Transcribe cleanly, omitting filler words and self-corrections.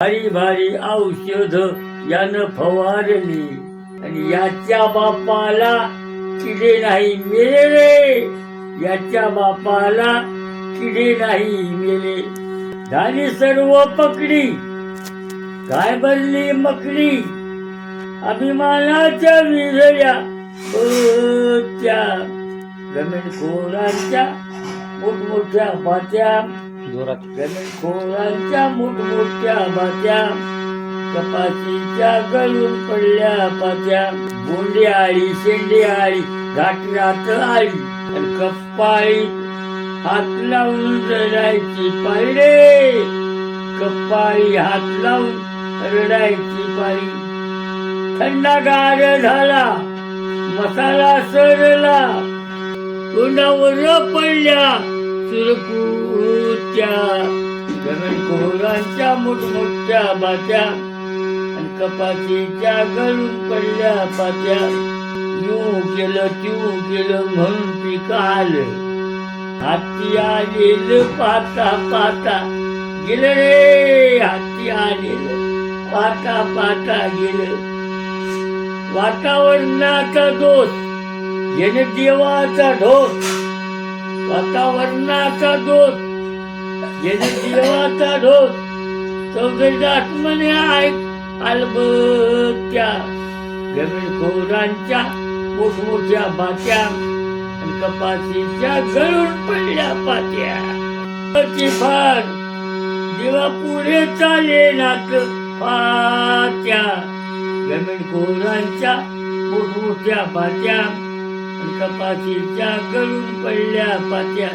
भारी भारी औषध यानं फवारली आणि याच्या बापाला किडे नाही मेले रे, याच्या बापाला किडे नाही मेले. झाली सर्व पकडी, काय बनली मकडी, अभिमानाच्या विझल्या त्या जमीनखोरांच्या मोठमोठ्या बात्या, जोरात जमीनखोरांच्या मोठमोठ्या बात्या, कपाशीच्या गळून पडल्या पात्या. बोंडे आळी शेंडे आळी घाटरात आळी आणि कपाळी हात लावून रडायची पाळी रे, कपाळी हात लावून रडायची पाळी. थंडगार झाला मसाला सरला, तोंडावर पडल्या सुरकुत्या, जमीनखोरांच्या मोठमोठ्या बात्या आणि कपाशीच्या गळून पडल्या पात्या. यू केलं त्यू केलं म्हणून पीक आलं, हाती आलेलं पाहता पाहता गेलं रे, हाती आलेलं पाहता पाहता गेलं. वातावरणाचा दोष येणे देवाचा ढोस, वातावरणाचा दोष येणे देवाचा ढोस. चौघदास म्हणे ऐक अलबत्या, जमीनखोरांच्या मोठमोठ्या बात्या आणि कपाशीच्या गळून पडल्या पात्या. फार देवा पुढे चाले नात पात्या, जमीनखोरांच्या मोठमोठ्या बात्या आणि कपाशीच्या गळून पडल्या पात्या.